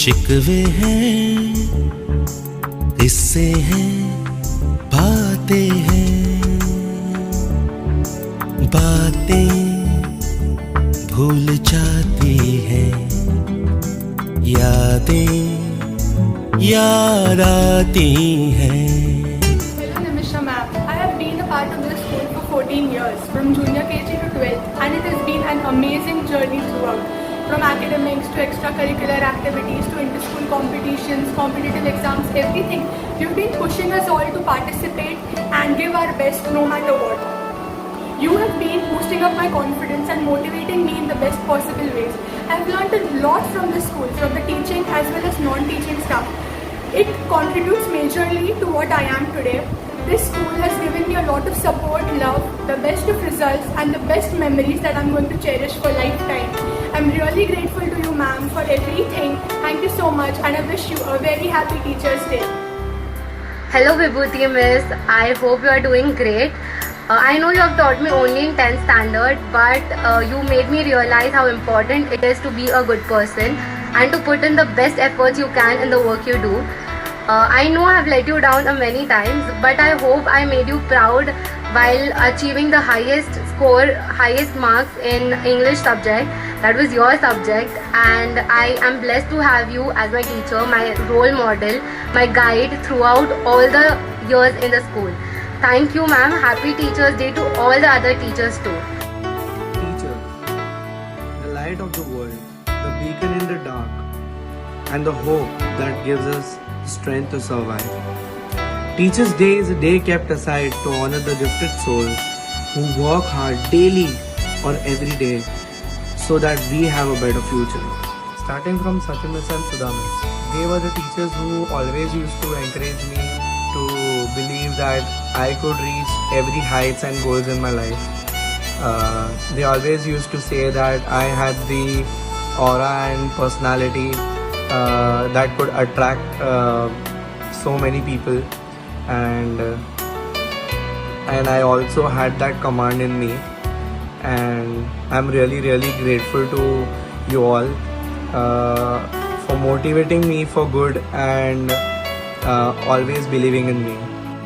शिकवे हैं, किस्से हैं, बातें हैं, बातें भूल जाती हैं, यादें याद आती हैं. Hello Nimisha ma'am, I have been a part of this school for 14 years, from junior KG to 12th, and it has been an amazing journey throughout. From academics to extracurricular activities to inter-school competitions, competitive exams, everything. You've been pushing us all to participate and give our best no matter what. You have been boosting up my confidence and motivating me in the best possible ways. I've learned a lot from this school, from the teaching as well as non-teaching staff. It contributes majorly to what I am today. This school has given me a lot of support, love, the best of results and the best memories that I'm going to cherish for lifetime. I'm really grateful to you ma'am for everything. Thank you so much and I wish you a very happy Teachers Day. Hello Vibhuti Miss, I hope you are doing great. I know you have taught me only in 10th standard, but you made me realize how important it is to be a good person and to put in the best efforts you can in the work you do. I know I have let you down many times, but I hope I made you proud while achieving the highest score, highest marks in English subject. That was your subject, and I am blessed to have you as my teacher, my role model, my guide throughout all the years in the school. Thank you ma'am. Happy Teachers Day to all the other teachers too. Teachers, the light of the world, the beacon in the dark, and the hope that gives us strength to survive. Teachers' Day is a day kept aside to honor the gifted souls who work hard daily or every day so that we have a better future. Starting from Sachin Miss and Sudha Miss, they were the teachers who always used to encourage me to believe that I could reach every heights and goals in my life. They always used to say that I had the aura and personality that could attract so many people, and I also had that command in me, and I'm really grateful to you all for motivating me for good and always believing in me.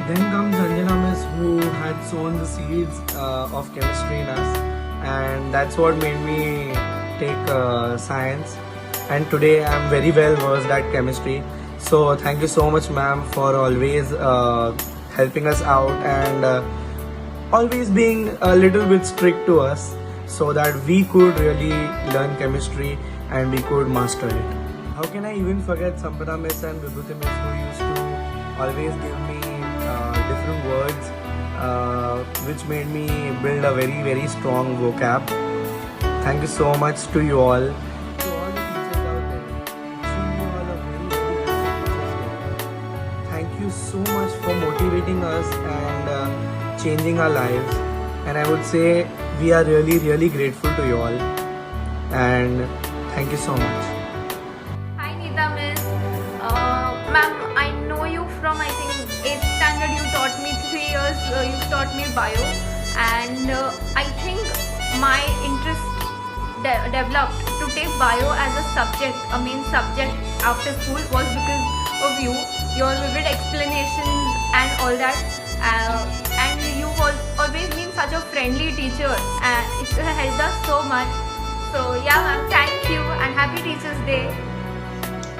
Then comes Anjana Miss, who had sown the seeds of chemistry in us, and that's what made me take science, and today I'm very well versed at chemistry. So thank you so much ma'am for always helping us out and always being a little bit strict to us so that we could really learn chemistry and we could master it. How can I even forget Sampada Miss and Vibhuti Miss, who used to always give me different words which made me build a very strong vocab. Thank you so much to you all. To all the teachers out there, wishing you all a very happy Teachers Day. Thank you so much for motivating us and changing our lives. And I would say we are really grateful to you all. And thank you so much. Hi Neeta Miss. Ma'am, I know you from I think 8th standard. You taught me 3 years. You taught me bio, and I think my interest developed to take bio as a subject, a main subject after school was because of you, your vivid explanations and all that. And you've always been such a friendly teacher, and it helped us so much. So yeah ma'am, thank you and happy Teachers Day.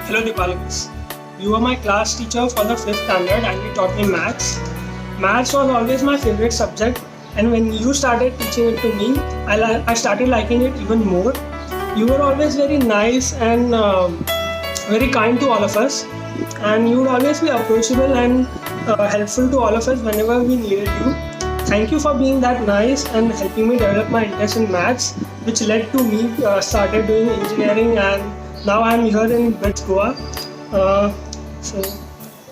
Hello Dipali Miss. You were my class teacher for the 5th standard and you taught me maths. Maths was always my favorite subject, and when you started teaching it to me, I started liking it even more. You were always very nice and very kind to all of us, and you would always be approachable and helpful to all of us whenever we needed you. Thank you for being that nice and helping me develop my interest in maths, which led to me started doing engineering, and now I am here in BITS Goa. So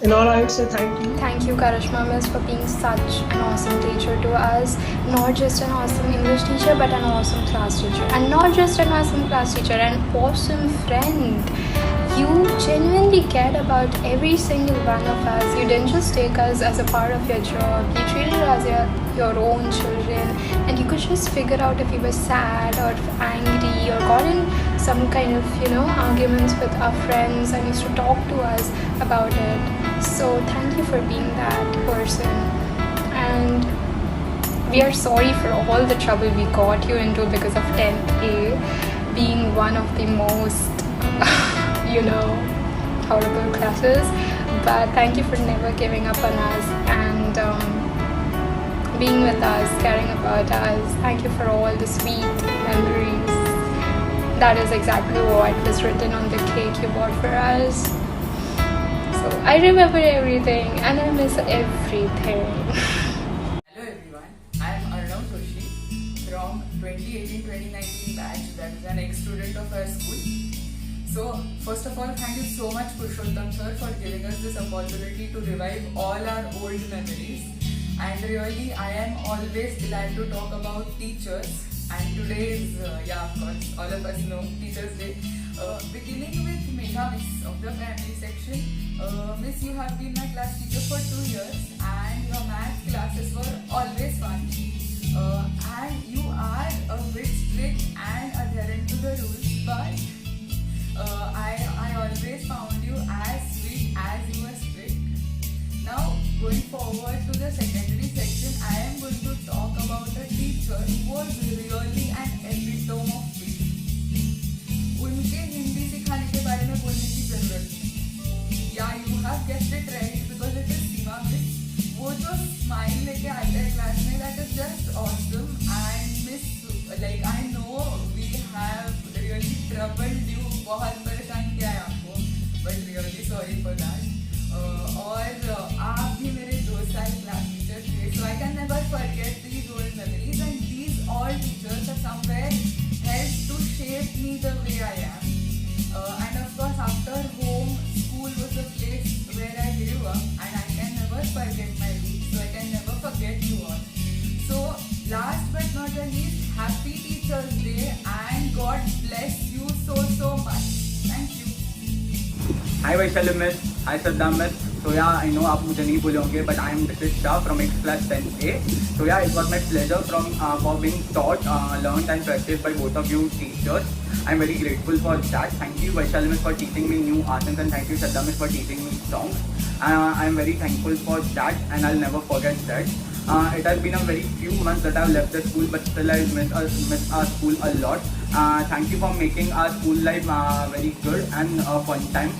in all, I would say thank you. Thank you Karishma Miss for being such an awesome teacher to us. Not just an awesome English teacher, but an awesome class teacher. And not just an awesome class teacher, an awesome friend. You genuinely cared about every single one of us. You didn't just take us as a part of your job. You treated us as your own children, and you could just figure out if we were sad or angry or got in some kind of, arguments with our friends and used to talk to us about it. So thank you for being that person. And we are sorry for all the trouble we got you into because of 10th A being one of the most, horrible classes. But thank you for never giving up on us and being with us, caring about us. Thank you for all the sweet memories. That is exactly what was written on the cake you bought for us. So I remember everything and I miss everything. Hello everyone, I am Arnav Toshi from 2018-2019 batch, that is an ex-student of our school. So first of all, thank you so much Purushottam sir for giving us this opportunity to revive all our old memories. And really, I am always glad to talk about teachers. And today is, of course, all of us know Teachers' Day. Beginning with Megha Miss of the primary section. Miss, you have been my class teacher for 2 years and your math classes were always fun. And you are a bit strict and adherent to the rules, but I always found you as sweet as you were strict. Now, going forward to the secondary section, I am going to talk about a teacher who was really an epitome of peace. उनके हिंदी सिखाने के बारे में बोलने की जरूरत नहीं. Yeah, you have guessed it right because it is Seema Miss. वो जो smile लेके आते हैं क्लास में, that is just awesome. And Miss, like I know we have really troubled you, बहुत परेशान किया है आपको, but really sorry for that. और आप भी मेरे 2 साल क्लास टीचर थे, so I can never forget these old memories, and these all teachers have somewhere helped to shape me the way I am. And of course, after home, school was the place where I grew up, and I can never forget my roots, so I can never forget you all. So last but not the least, happy Teachers' Day, and God bless you so much. Thank you. Hi Vaishali Miss, hi Saddam Miss. So I know आप मुझे नहीं भूले होंगे, but I am Rishit Shah from X class 10A. So it was my pleasure for being taught, learned and practiced by both of you teachers. I am very grateful for that. Thank you Vaishali Miss for teaching me new asanas, and thank you Saddam Miss for teaching me songs. I am very thankful for that, and I'll never forget that. It has been a very few months that I've left the school, but still I miss our school a lot. Thank you for making our school life very good and fun time.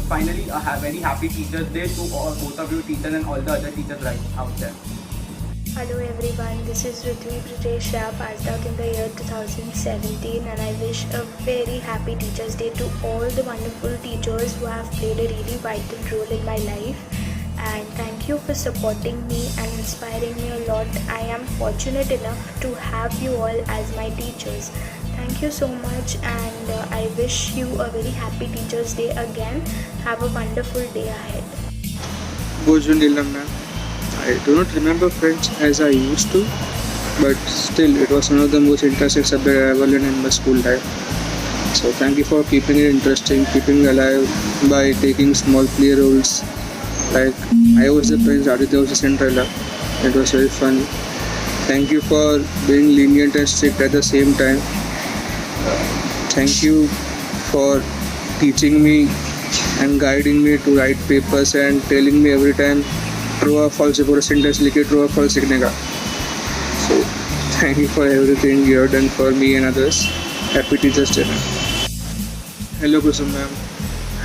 Finally, a very happy Teachers' Day to both of you teachers and all the other teachers right out there. Hello everyone, this is Rithvi Pritesh Shah, passed out in the year 2017, and I wish a very happy Teachers' Day to all the wonderful teachers who have played a really vital role in my life. And thank you for supporting me and inspiring me a lot. I am fortunate enough to have you all as my teachers. Thank you so much, and I wish you a very happy Teachers' Day again. Have a wonderful day ahead. Bonjour ma'am. I do not remember French as I used to, but still it was one of the most interesting subjects I ever learned in my school life. So thank you for keeping it interesting, keeping it alive by taking small play roles. Like I was the Prince, Aditya was the Cinderella. It was very funny. Thank you for being lenient and strict at the same time. Thank you for teaching me and guiding me to write papers and telling me every time true or false before a sentence लिखे true or false लिखने का. So thank you for everything you have done for me and others. Happy Teachers' Day. Hello Kusum ma'am.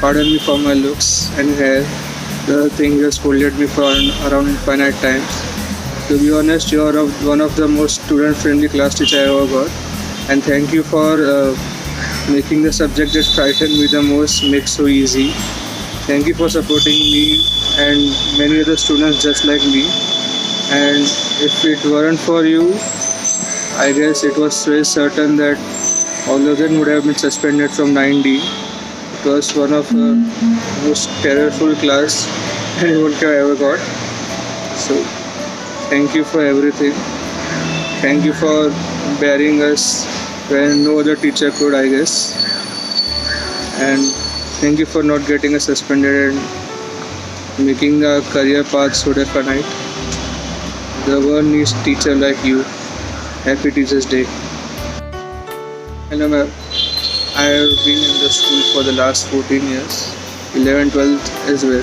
Pardon me for my looks and hair. The thing you scolded me for around infinite times. To be honest, you are one of the most student-friendly class teachers I ever got. And thank you for making the subject that frightened me the most make so easy. Thank you for supporting me and many other students just like me. And if it weren't for you, I guess it was very certain that all of them would have been suspended from 9D. It was one of the most terrorful class anyone I ever got. So thank you for everything. Thank you for bearing us when no other teacher could, I guess. And thank you for not getting us suspended and making our career path so definite. The world needs teacher like you. Happy Teachers' Day. Hello ma'am. I have been in the school for the last 14 years, 11th, 12th as well.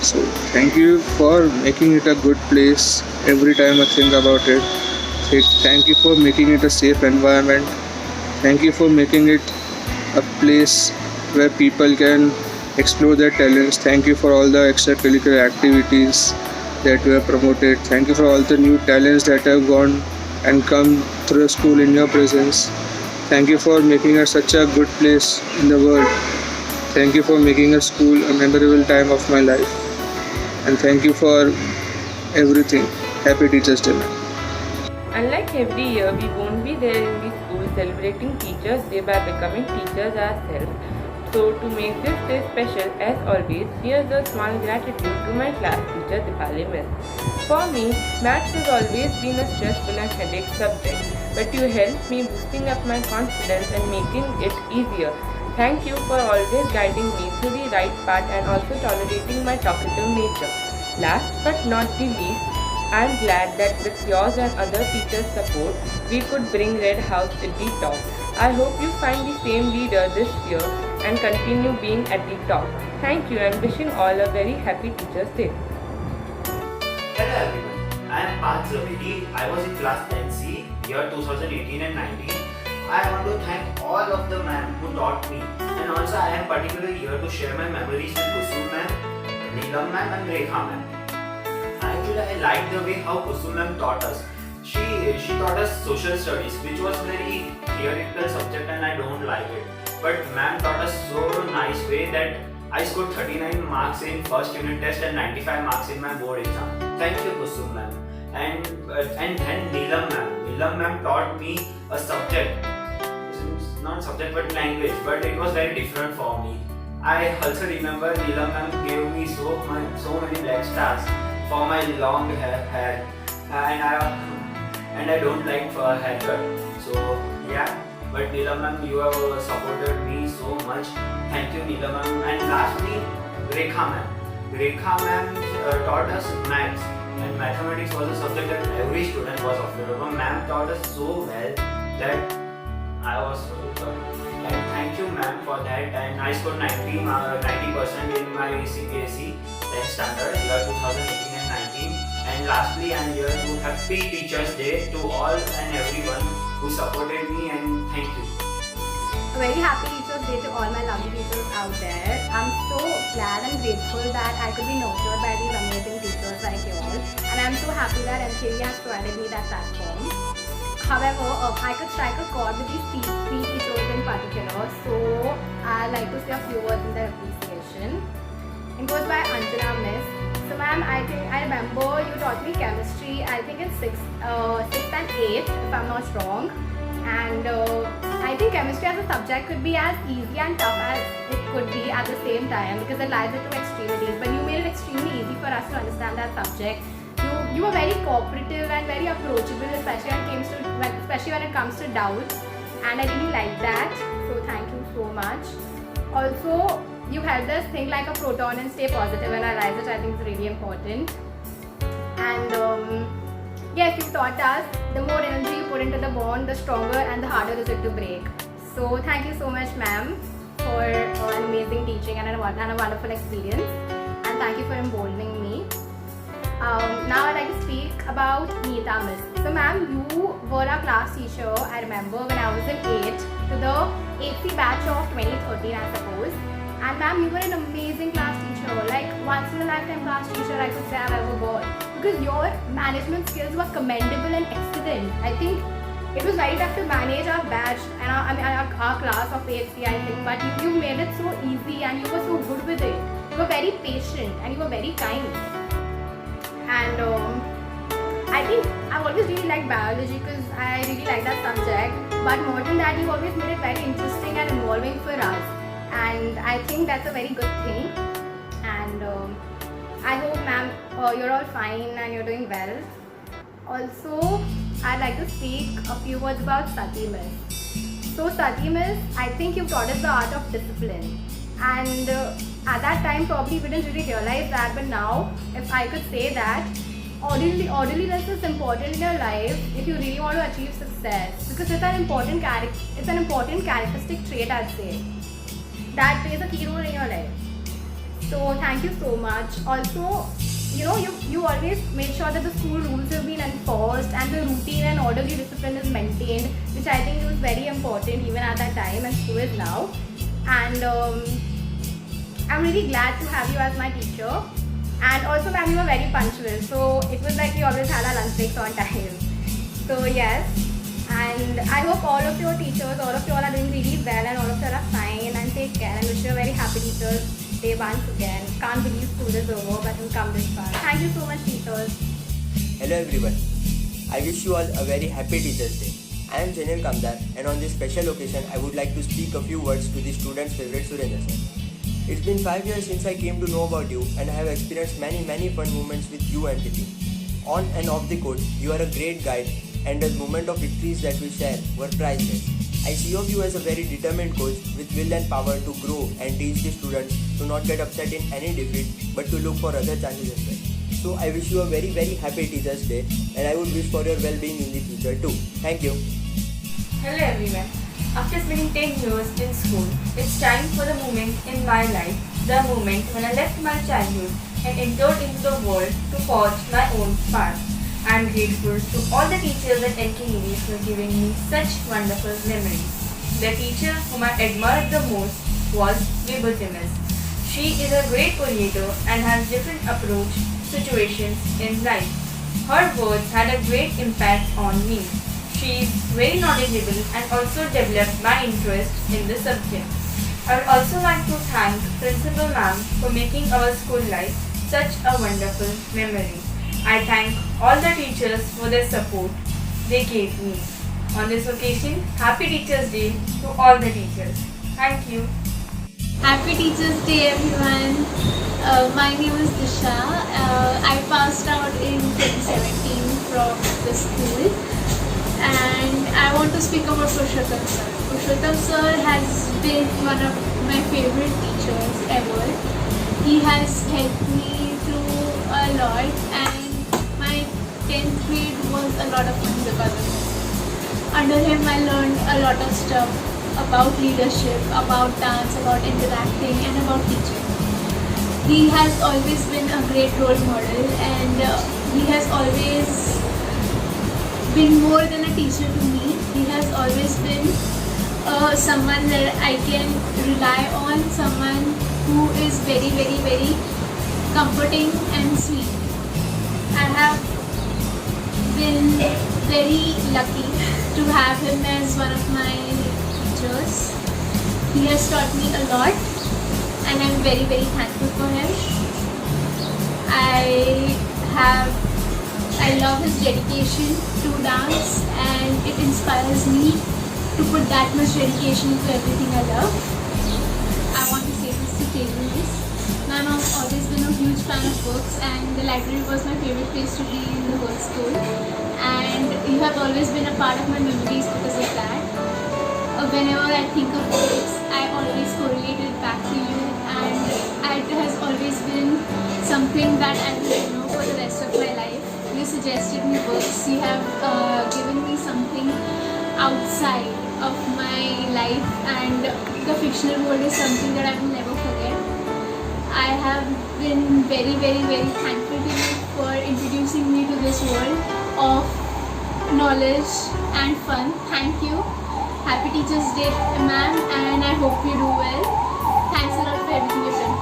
So thank you for making it a good place. Every time I think about it, thank you for making it a safe environment. Thank you for making it a place where people can explore their talents. Thank you for all the extracurricular activities that we have promoted. Thank you for all the new talents that have gone and come through the school in your presence. Thank you for making it such a good place in the world. Thank you for making a school a memorable time of my life. And thank you for everything. Happy Teachers Day, ma'am. Unlike every year, we won't be there in the school celebrating Teachers Day by becoming teachers ourselves. So to make this day special, as always, here's a small gratitude to my class teacher Dipali Miss. For me, maths has always been a stressful and headache subject, but you helped me boosting up my confidence and making it easier. Thank you for always guiding me to the right path and also tolerating my talkative nature. Last but not the least, I am glad that with yours and other teachers' support, we could bring Red House at the top. I hope you find the same leader this year and continue being at the top. Thank you and wishing all a very happy Teachers Day. Hello everyone, I am Parth Zavedi. I was in class 10C, year 2018 and 19. I want to thank all of the ma'am who taught me, and also I am particularly here to share my memories with Kusum ma'am, Neelam ma'am and Rekha ma'am. Actually, I like the way how Kusum ma'am taught us. She taught us social studies, which was very theoretical subject and I don't like it. But ma'am taught us so nice way that I scored 39 marks in first unit test and 95 marks in my board exam. Thank you, Kusum ma'am. And Neelam ma'am. Neelam ma'am taught me a subject, not subject but language, but it was very different for me. I also remember Neelam ma'am gave me so many black stars for my long hair, and I don't like haircut. So yeah, but Neelam ma'am, you have supported me so much. Thank you, Neelam ma'am. And lastly, Rekha ma'am. Rekha ma'am taught us maths, and mathematics was a subject that every student was afraid of. Ma'am taught us so well that I was so proud. And thank you ma'am for that. And I scored 90% in my CBSE 10th standard year 2018 and 19. And lastly, I am here to happy Teachers Day to all and everyone who supported me, and thank you. A very happy Teachers Day to all my lovely teachers out there. I'm so glad and grateful that I could be nurtured by these amazing teachers like you all. And I'm so happy that MKV has provided me that platform. However, I could strike a chord with these three teachers in particular. So I'd like to say a few words in their appreciation. It goes by Anjana Miss. So ma'am, I remember you taught me chemistry, I think in 6th and 8th if I'm not wrong. And I think chemistry as a subject could be as easy and tough as it could be at the same time, because it lies at two extremities. But you made it extremely easy for us to understand that subject. You were very cooperative and very approachable, especially when it comes to doubts. And I really like that. So thank you so much. Also, you helped us think like a proton and stay positive and analyze, which I think is really important. And yes, you taught us the more energy you put into the bond, the stronger and the harder is it to break. So thank you so much ma'am for an amazing teaching and a wonderful experience. And thank you for emboldening me. Now I'd like to speak about Neeta Miss. So ma'am, you were our class teacher, I remember, when I was in 8th to the 8th batch of 2013 I suppose. And ma'am, you were an amazing class teacher, like once in a lifetime class teacher I could say I've ever got. Because your management skills were commendable and excellent. I think it was very tough to manage our batch and our class of 8th I think, but you made it so easy and you were so good with it. You were very patient and you were very kind. And I think I've always really liked biology because I really like that subject. But more than that, you always made it very interesting and involving for us. And I think that's a very good thing. And I hope ma'am you're all fine and you're doing well. Also, I'd like to speak a few words about Sati Miss. So Sati Miss, I think you taught us the art of discipline. And at that time probably we didn't really realize that, but now if I could say that orderliness is important in your life if you really want to achieve success, because it's an important characteristic trait, I'd say, that plays a key role in your life. So thank you so much. Also, you always make sure that the school rules have been enforced and the routine and orderly discipline is maintained, which I think was very important even at that time and still is now. And I'm really glad to have you as my teacher. And also, ma'am, you were very punctual, so it was like we always had our lunch breaks on time. So yes, and I hope all of your teachers, all of you all are doing really well and all of you all are fine, and take care, and wish you a very happy Teachers Day once again. Can't believe school is over, but we've come this far. Thank you so much, teachers. Hello everyone. I wish you all a very happy Teachers Day. I am Janil Kamdar, and on this special occasion I would like to speak a few words to the students' favorite Surendra sir. It's been 5 years since I came to know about you, and I have experienced many fun moments with you and the team. On and off the court, you are a great guide, and the moment of victories that we share were priceless. I see of you as a very determined coach with will and power to grow and teach the students to not get upset in any defeat, but to look for other chances as well. So I wish you a very happy Teachers Day, and I would wish for your well-being in the future too. Thank you. Hello everyone. After spending 10 years in school, it's time for the moment in my life, the moment when I left my childhood and entered into the world to forge my own path. I am grateful to all the teachers at NKED for giving me such wonderful memories. The teacher whom I admired the most was Vibhuti Miss. She is a great coordinator and has different approach situations in life. Her words had a great impact on me. She is very knowledgeable and also developed my interest in the subject. I would also like to thank Principal Ma'am for making our school life such a wonderful memory. I thank all the teachers for their support they gave me. On this occasion, Happy Teachers Day to all the teachers. Thank you. Happy Teachers Day everyone. My name is Disha. I passed out in 2017 from the school. And I want to speak about Purushottam sir. Purushottam sir has been one of my favorite teachers ever. He has helped me through a lot, and my 10th grade was a lot of fun because of him. Under him I learned a lot of stuff about leadership, about dance, about interacting and about teaching. He has always been a great role model, and he has always been more than a teacher to me. He has always been someone that I can rely on, someone who is very comforting and sweet. I have been very lucky to have him as one of my teachers. He has taught me a lot, and I'm very thankful for him. I love his dedication to dance, and it inspires me to put that much dedication into everything I love. I want to say this to Teju Miss. Ma'am, I've always been a huge fan of books, and the library was my favorite place to be in the whole school. And you have always been a part of my memories because of that. Whenever I think of books, I always correlate it back to you, and it has always been something that I will remember for the rest of my life. You suggested me books, you have given me something outside of my life, and the fictional world is something that I will never forget. I have been very thankful to you for introducing me to this world of knowledge and fun. Thank you. Happy Teachers Day, ma'am, and I hope you do well. Thanks a lot for everything you've done.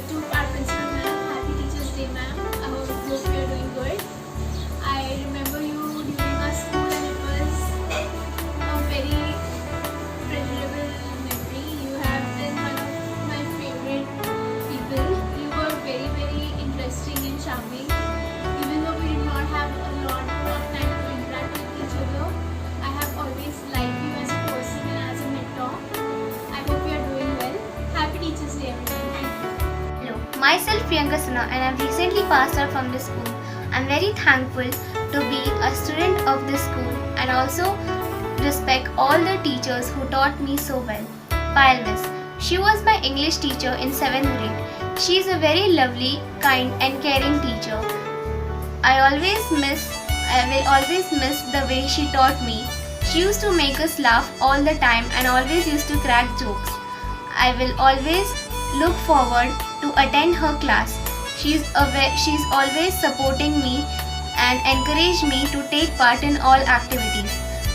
To our principal ma'am, Happy Teachers Day, ma'am. I hope you're doing good. I remember you during our school, and it was a very pleasurable memory. You have been one of my favorite people. You were very interesting and charming. Even though we did not have a lot of time to interact with each other, I have always liked you as a person and as a mentor. I hope you are doing well. Happy Teachers Day, everyone. Thank you. Hello, myself Priyanka Sinha, and I've recently passed out from this school. I'm very thankful to be a student of this school, and also respect all the teachers who taught me so well. Payal Miss. She was my English teacher in 7th grade. She is a very lovely, kind and caring teacher. I will always miss the way she taught me. She used to make us laugh all the time and always used to crack jokes. I will always look forward to attend her class. She's always supporting me and encourage me to take part in all activities.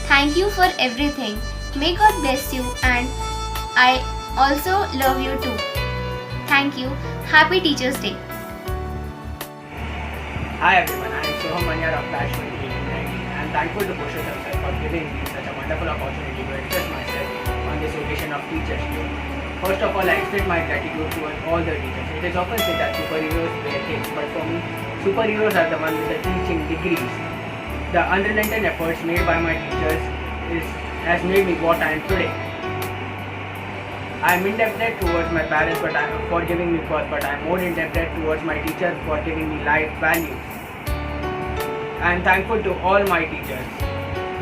Thank you for everything. May God bless you, and I also love you too. Thank you. Happy Teachers Day. Hi everyone, I am Soham Manyar of Batch 2018-19. I am thankful to Purushottam sir for giving me such a wonderful opportunity to express myself on this occasion of Teachers Day. First of all, I extend my gratitude towards all the teachers. It is often said that superheroes wear capes, but for me, superheroes are the ones with the teaching degrees. The unrelenting efforts made by my teachers has made me what I am today. I am indebted towards my parents for giving me birth, but I am more indebted towards my teachers for giving me life values. I am thankful to all my teachers,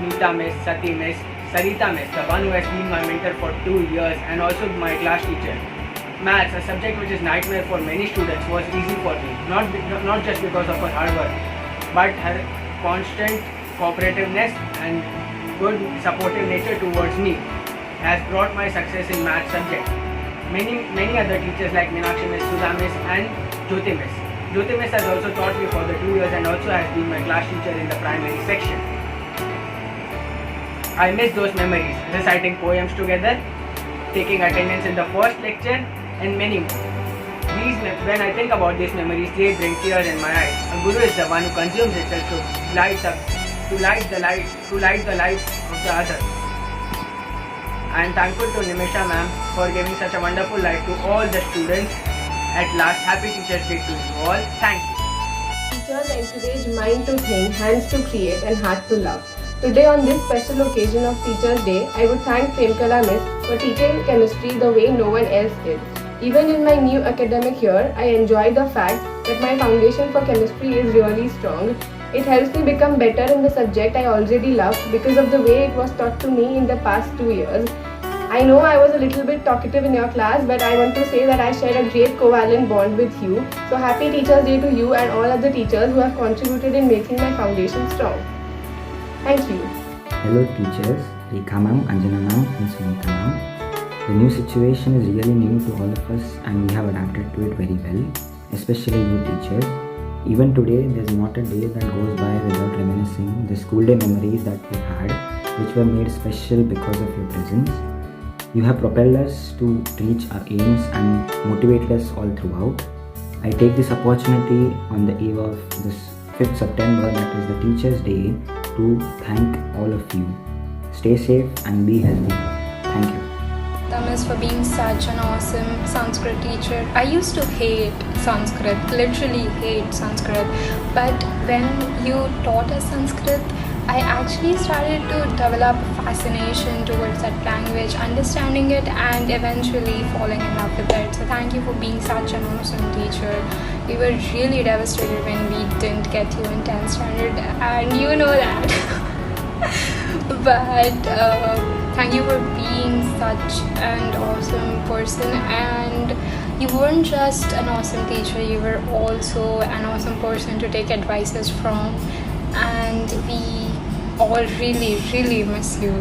Neeta Miss, Sati Miss, Sarita Miss, the one who has been my mentor for 2 years, and also my class teacher. Maths, a subject which is nightmare for many students, was easy for me, not just because of her hard work, but her constant cooperativeness and good supportive nature towards me has brought my success in math subject. Many other teachers like Meenakshi Miss, Sudha Miss and Jyoti Miss. Jyoti Miss has also taught me for the 2 years and also has been my class teacher in the primary section. I miss those memories, reciting poems together, taking attendance in the first lecture and many more. When I think about these memories, they bring tears in my eyes. A guru is the one who consumes itself to light the lives of the others. I am thankful to Nimisha ma'am for giving such a wonderful life to all the students. At last, happy Teachers Day to you all. Thank you. Teachers encourage mind to think, hands to create and heart to love. Today on this special occasion of Teachers Day, I would thank Premkala Miss for teaching chemistry the way no one else did. Even in my new academic year, I enjoy the fact that my foundation for chemistry is really strong. It helps me become better in the subject I already loved because of the way it was taught to me in the past 2 years. I know I was a little bit talkative in your class, but I want to say that I share a great covalent bond with you. So happy Teachers Day to you and all other teachers who have contributed in making my foundation strong. Thank you. Hello teachers, Rekha ma'am, Anjana ma'am and Sunita ma'am. The new situation is really new to all of us and we have adapted to it very well, especially you teachers. Even today, there's not a day that goes by without reminiscing the school day memories that we had, which were made special because of your presence. You have propelled us to reach our aims and motivated us all throughout. I take this opportunity on the eve of this 5th September, that is the Teachers' Day, to thank all of you. Stay safe and be healthy. Thank you. Miss for being such an awesome Sanskrit teacher. I used to hate Sanskrit, literally hate Sanskrit. But when you taught us Sanskrit, I actually started to develop a fascination towards that language, understanding it and eventually falling in love with it. So thank you for being such an awesome teacher. We were really devastated when we didn't get you in 10th standard and you know that. But thank you for being such an awesome person, and you weren't just an awesome teacher, you were also an awesome person to take advices from, and we all really miss you.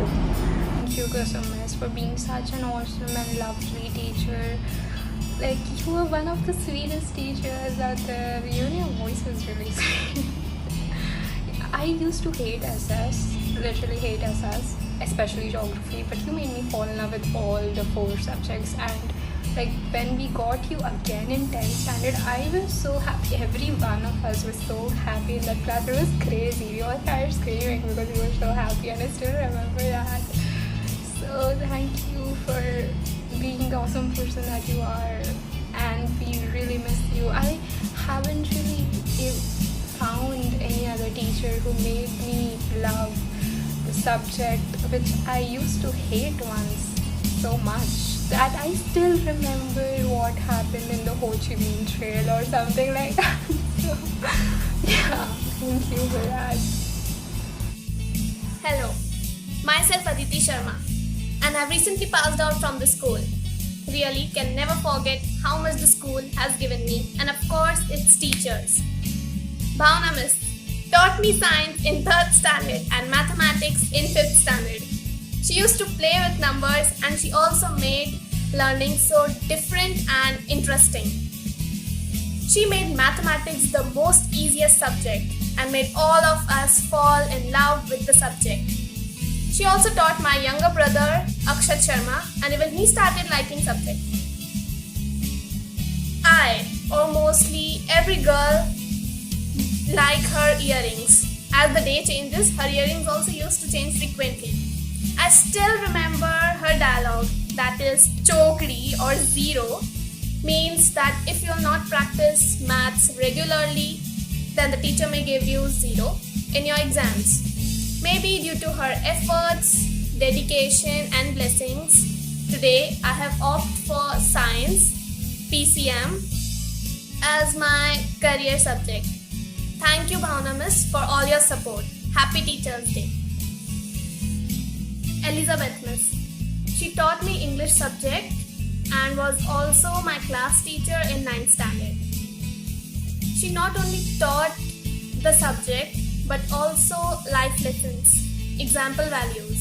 Thank you so much for being such an awesome and lovely teacher. Like, you were one of the sweetest teachers out there. Even your voice is really sweet. I used to hate SS, literally hate SS, especially geography, but you made me fall in love with all the 4 subjects. And like, when we got you again in 10th standard, I was so happy. Every one of us was so happy in that class. It was crazy. We all started screaming because we were so happy, and I still remember that. So thank you for being the awesome person that you are, and we really miss you. I haven't really found any other teacher who made me love the subject which I used to hate once so much that I still remember what happened in the Ho Chi Minh Trail or something like that. So yeah, thank you for that. Hello, myself Aditi Sharma, and I've recently passed out from the school. Really can never forget how much the school has given me, and of course its teachers. Bhavna Miss, taught me science in 3rd standard and mathematics in 5th standard. She used to play with numbers and she also made learning so different and interesting. She made mathematics the most easiest subject and made all of us fall in love with the subject. She also taught my younger brother Akshat Sharma and even he started liking subject. Or mostly every girl, like her earrings. As the day changes, her earrings also used to change frequently. I still remember her dialogue, that is chokri or zero, means that if you will not practice maths regularly, then the teacher may give you 0 in your exams. Maybe due to her efforts, dedication and blessings, today I have opted for science, PCM, as my career subject. Thank you Bhavna Miss for all your support. Happy Teachers Day. Elizabeth Miss. She taught me English subject and was also my class teacher in 9th standard. She not only taught the subject but also life lessons, example values.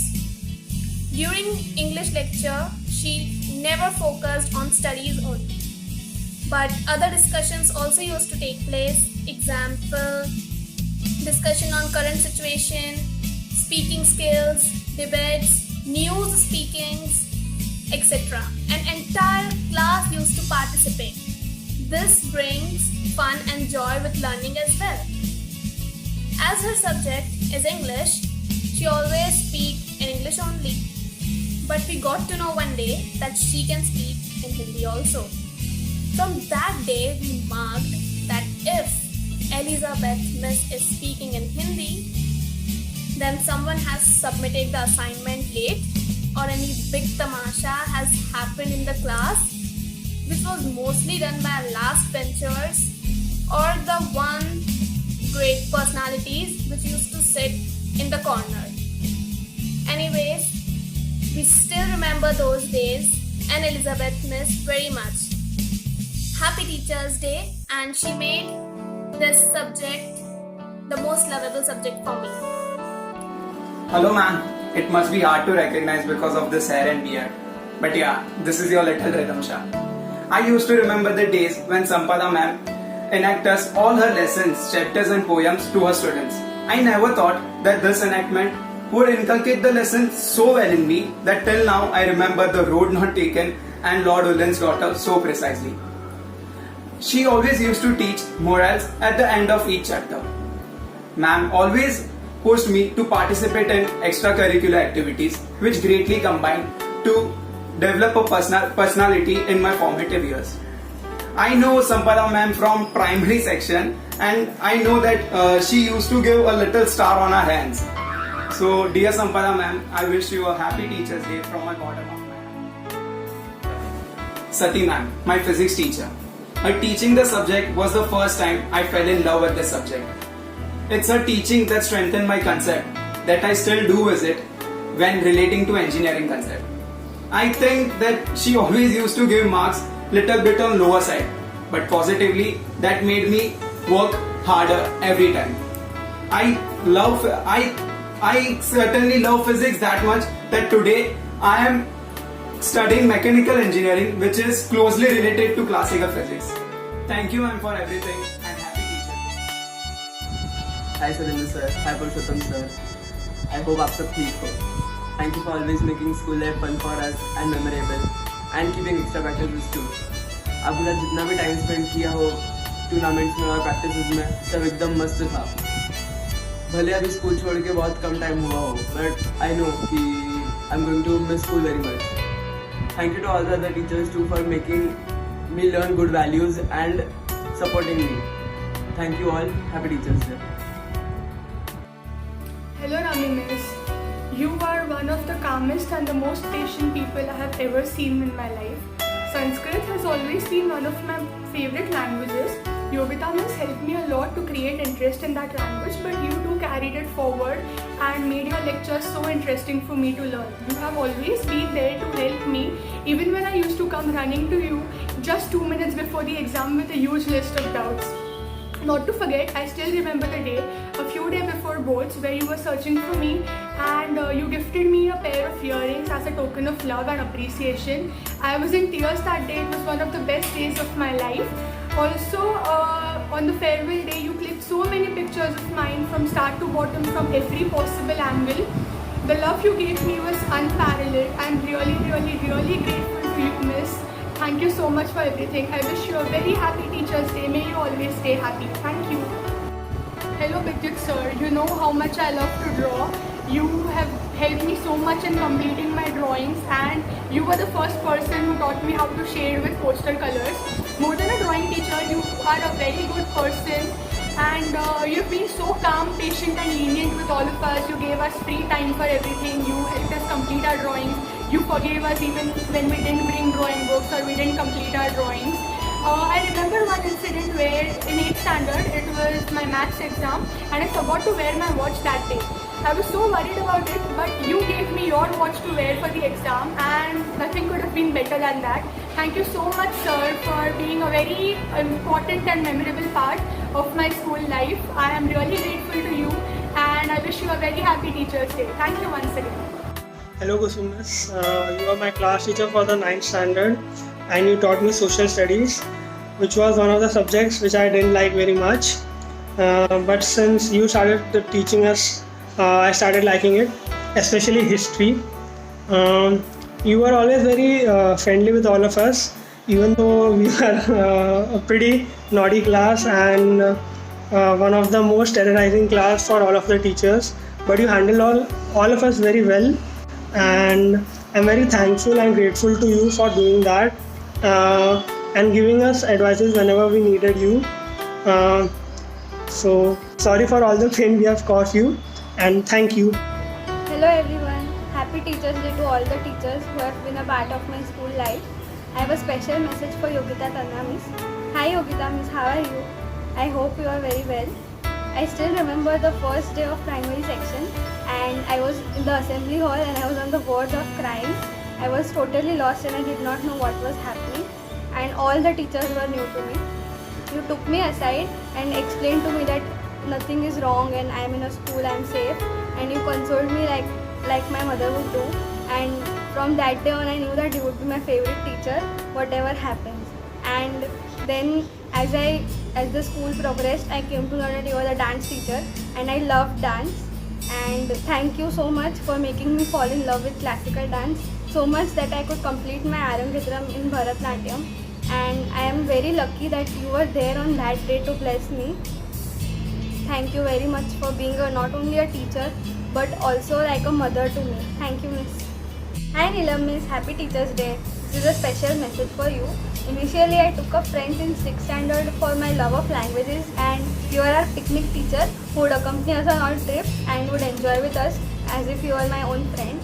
During English lecture, she never focused on studies only. But other discussions also used to take place, example, discussion on current situation, speaking skills, debates, news speakings, etc. An entire class used to participate. This brings fun and joy with learning as well. As her subject is English, she always speaks in English only. But we got to know one day that she can speak in Hindi also. From that day, we marked that if Elizabeth Miss is speaking in Hindi, then someone has submitted the assignment late or any big tamasha has happened in the class, which was mostly done by last benchers or the one great personalities which used to sit in the corner. Anyways, we still remember those days and Elizabeth Miss very much. Happy Teachers Day, and she made this subject the most lovable subject for me. Hello ma'am, it must be hard to recognize because of this hair and beard. But yeah, this is your little Rhythm Shah. I used to remember the days when Sampada ma'am enacted us all her lessons, chapters and poems to her students. I never thought that this enactment would inculcate the lesson so well in me that till now I remember the road not taken and Lord Ullin's daughter so precisely. She always used to teach morals at the end of each chapter. Ma'am always pushed me to participate in extracurricular activities which greatly combined to develop a personality in my formative years. I know Sampada ma'am from primary section and I know that she used to give a little star on her hands. So dear Sampada ma'am, I wish you a happy Teachers Day from my bottom of my heart. Sati ma'am, my physics teacher. Her teaching the subject was the first time I fell in love with this subject. It's her teaching that strengthened my concept that I still do visit when relating to engineering concept. I think that she always used to give marks little bit on lower side, but positively that made me work harder every time. I certainly love physics that much that today I am studying mechanical engineering, which is closely related to classical physics. Thank you ma'am for everything and happy teacher. Hi Surendra sir, hi Purushottam sir. I hope आप सब ठीक हो. Thank you for always making school life fun for us and memorable and keeping extra practices too. आपके साथ जितना भी time spend किया हो टूर्नामेंट्स में और प्रैक्टिसेस में सब एकदम मस्त था. भले अभी स्कूल छोड़ के बहुत कम टाइम हुआ हो, but I know कि I'm going to miss school very much. Thank you to all the other teachers too for making me learn good values and supporting me. Thank you all. Happy Teachers Day. Hello Rami Miss. You are one of the calmest and the most patient people I have ever seen in my life. Sanskrit has always been one of my favorite languages. Yogita Miss helped me a lot to create interest in that language, but you too carried it forward and made your lectures so interesting for me to learn. You have always been there to help me, even when I used to come running to you just 2 minutes before the exam with a huge list of doubts. Not to forget, I still remember the day, a few days before boards, where you were searching for me and you gifted me a pair of earrings as a token of love and appreciation. I was in tears that day. It was one of the best days of my life. Also, on the farewell day, you clicked so many pictures of mine from start to bottom, from every possible angle. The love you gave me was unparalleled. I'm really, really, really grateful to you, Miss. Thank you so much for everything. I wish you a very happy Teacher's Day. May you always stay happy. Thank you. Hello Vidyut sir, you know how much I love to draw. You have helped me so much in completing my drawings, and you were the first person who taught me how to shade with poster colors. More than a drawing teacher, you are a very good person, and you've been so calm, patient and lenient with all of us. You gave us free time for everything. You helped us complete our drawings. You forgave us even when we didn't bring drawing books or we didn't complete our drawings. I remember one incident where in 8th standard, it was my maths exam and I forgot to wear my watch that day. I was so worried about it, but you gave me your watch to wear for the exam, and nothing could have been better than that. Thank you so much, sir, for being a very important and memorable part of my school life. I am really grateful to you, and I wish you a very happy Teacher's Day. Thank you once again. Hello Kusum Miss, you are my class teacher for the 9th standard and you taught me social studies, which was one of the subjects which I didn't like very much. But since you started teaching us, I started liking it, especially history. You were always very friendly with all of us, even though we were a pretty naughty class and one of the most terrorizing class for all of the teachers. But you handled all of us very well. And I'm very thankful and grateful to you for doing that and giving us advices whenever we needed you. So sorry for all the pain we have caused you, and thank you. Hello everyone, happy Teachers Day to all the teachers who have been a part of my school life. I have a special message for Yogita Tanna Miss. Hi Yogita Miss, how are you? I hope you are very well. I still remember the first day of primary section, and I was in the assembly hall and I was on the verge of crying. I was totally lost and I did not know what was happening, and all the teachers were new to me. You took me aside and explained to me that nothing is wrong and I am in a school, I am safe, and you consoled me like my mother would do. And from that day on I knew that you would be my favorite teacher whatever happens. And then as the school progressed, I came to know that you were the dance teacher, and I loved dance. And thank you so much for making me fall in love with classical dance so much that I could complete my Arangetram in Bharatnatyam. And I am very lucky that you were there on that day to bless me. Thank you very much for being not only a teacher but also like a mother to me. Thank you, Miss. Hi Neelam Miss, happy Teacher's Day. This is a special message for you. Initially, I took up French in 6th standard for my love of languages, and you are our picnic teacher who would accompany us on all trips and would enjoy with us as if you were my own friend.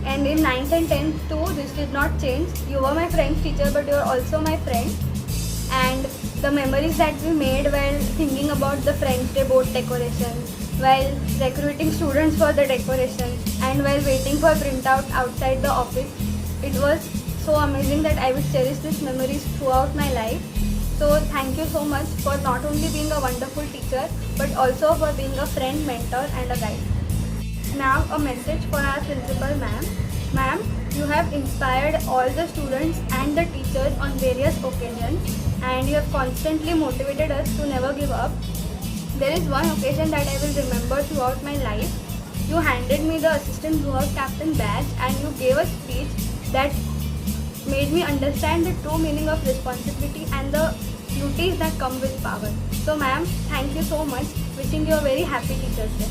And in 9th and 10th too, this did not change. You were my French teacher, but you are also my friend. And the memories that we made while thinking about the French Day board decoration, while recruiting students for the decoration, and while waiting for printout outside the office, it was so amazing that I will cherish these memories throughout my life. So thank you so much for not only being a wonderful teacher but also for being a friend, mentor and a guide. Now a message for our principal ma'am. Ma'am, you have inspired all the students and the teachers on various occasions, and you have constantly motivated us to never give up. There is one occasion that I will remember throughout my life. You handed me the assistant work captain badge and you gave a speech that made me understand the true meaning of responsibility and the duties that come with power. So ma'am, thank you so much. Wishing you a very happy Teacher's Day.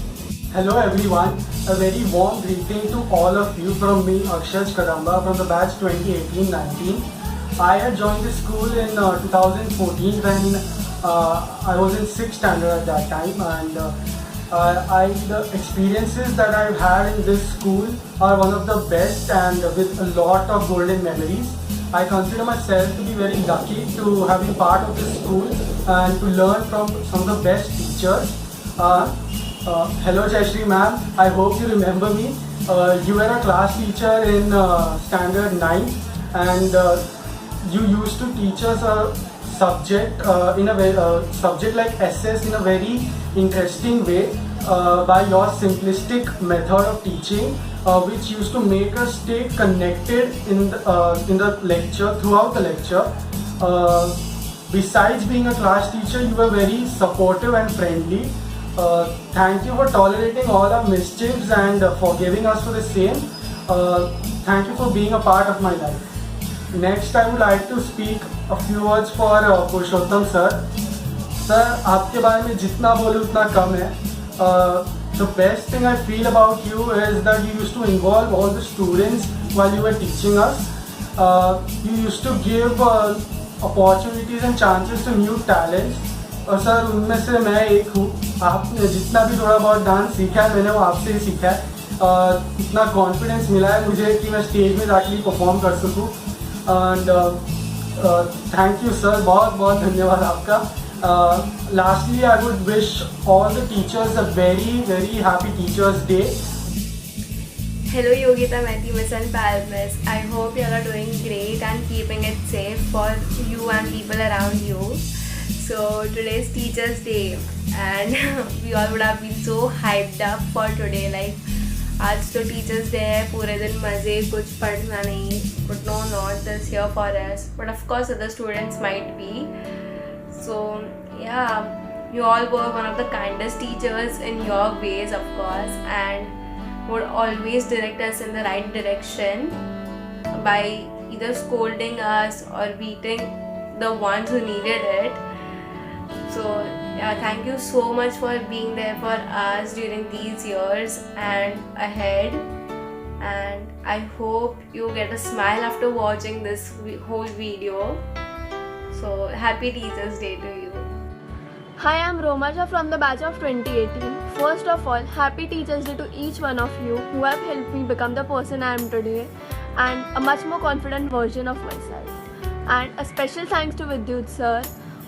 Hello everyone, a very warm greeting to all of you from me, Akshaj Kadamba, from the batch 2018-19. I had joined the school in 2014 when I was in 6th standard at that time, and the experiences that I've had in this school are one of the best and with a lot of golden memories. I consider myself to be very lucky to have been part of this school and to learn from some of the best teachers. Hello Jayashree ma'am, I hope you remember me. You were a class teacher in standard 9, and you used to teach us a subject subject like SS in a very interesting way by your simplistic method of teaching, which used to make us stay connected in the lecture, throughout the lecture. Besides being a class teacher, you were very supportive and friendly. Thank you for tolerating all our mischiefs and forgiving us for the same. Thank you for being a part of my life. Next, I would like to speak a few words for Purushottam sir. Sir, आपके बारे में जितना बोलूँ उतना कम है. The best thing I feel about you is that you used to involve all the students while you were teaching us. You used to give opportunities and chances to new talents. और sir उनमें से मैं एक हूँ. आपने जितना भी थोड़ा बहुत डांस सीखा है मैंने वो आपसे ही सीखा है. इतना कॉन्फिडेंस मिला है मुझे कि मैं स्टेज में जाके परफॉर्म कर सकूँ. एंड थैंक यू सर, बहुत बहुत धन्यवाद आपका. Lastly, I would wish all the teachers a very, very happy Teachers' Day. Hello Yogita, Mehti, Miss and Pal Miss. I hope you all are doing great and keeping it safe for you and people around you. So today's Teachers' Day and we all would have been so hyped up for today. Like आज तो Teachers' Day है, पूरे दिन मज़े, कुछ पढ़ना नहीं. But no, not this here for us. But of course other students might be. So yeah, you all were one of the kindest teachers in your ways, of course, and would always direct us in the right direction by either scolding us or beating the ones who needed it. So yeah, thank you so much for being there for us during these years and ahead. And I hope you get a smile after watching this whole video. So happy Teachers' Day to you. Hi, I'm Romaja from the batch of 2018. First of all, happy Teachers' Day to each one of you who have helped me become the person I am today and a much more confident version of myself. And a special thanks to Vidyut sir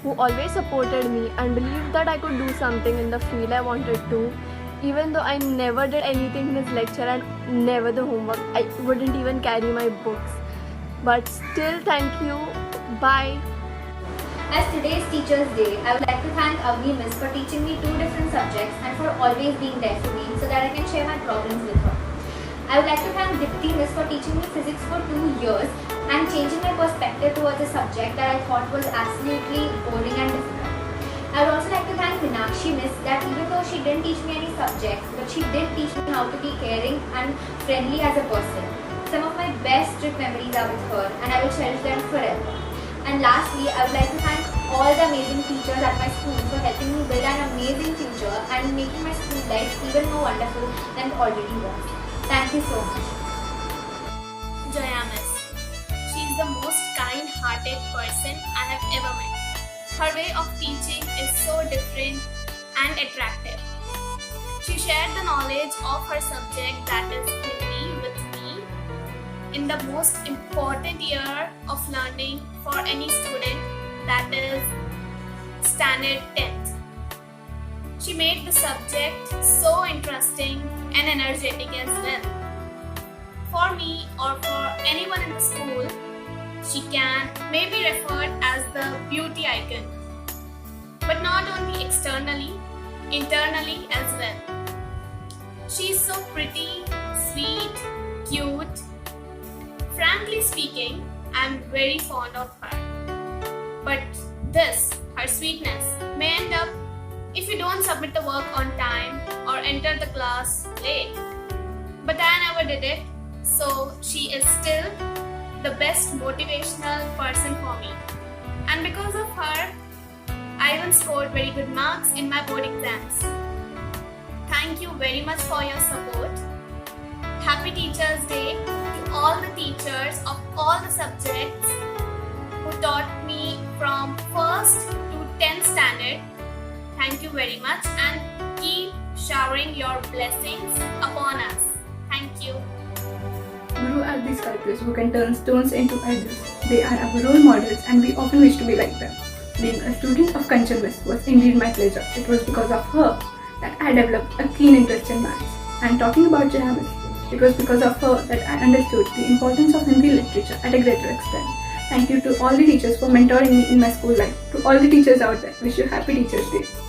who always supported me and believed that I could do something in the field I wanted to. Even though I never did anything in his lecture and never the homework, I wouldn't even carry my books. But still, thank you. Bye. As today's Teachers' Day, I would like to thank Avni Miss for teaching me 2 different subjects and for always being there for me so that I can share my problems with her. I would like to thank Dipti Miss for teaching me physics for 2 years and changing my perspective towards a subject that I thought was absolutely boring and difficult. I would also like to thank Meenakshi Miss that even though she didn't teach me any subjects, but she did teach me how to be caring and friendly as a person. Some of my best trip memories are with her and I will cherish them forever. And lastly, I would like to thank all the amazing teachers at my school for helping me build an amazing future and making my school life even more wonderful than it already was. Thank you so much. Jaya Miss. She is the most kind-hearted person I have ever met. Her way of teaching is so different and attractive. She shared the knowledge of her subject, that is Hindi, with me in the most important year of learning for any student, that is Standard 10th. She made the subject so interesting and energetic as well. For me or for anyone in the school, she can maybe referred as the beauty icon. But not only externally, internally as well. She is so pretty, sweet, cute. Frankly speaking, I am very fond of her. But this, her sweetness, may end up if you don't submit the work on time or enter the class late. But I never did it, so she is still the best motivational person for me. And because of her, I even scored very good marks in my board exams. Thank you very much for your support. Happy Teachers' Day to all the teachers of all the subjects who taught me from 1st to 10th standard. Thank you very much and keep showering your blessings upon us. Thank you. Guru are these sculptors who can turn stones into idols. They are our role models and we often wish to be like them. Being a student of Kanchan Miss was indeed my pleasure. It was because of her that I developed a keen interest in maths. And talking about Jaya Miss, it was because of her that I understood the importance of Hindi literature at a greater extent. Thank you to all the teachers for mentoring me in my school life. To all the teachers out there, wish you happy Teachers Day.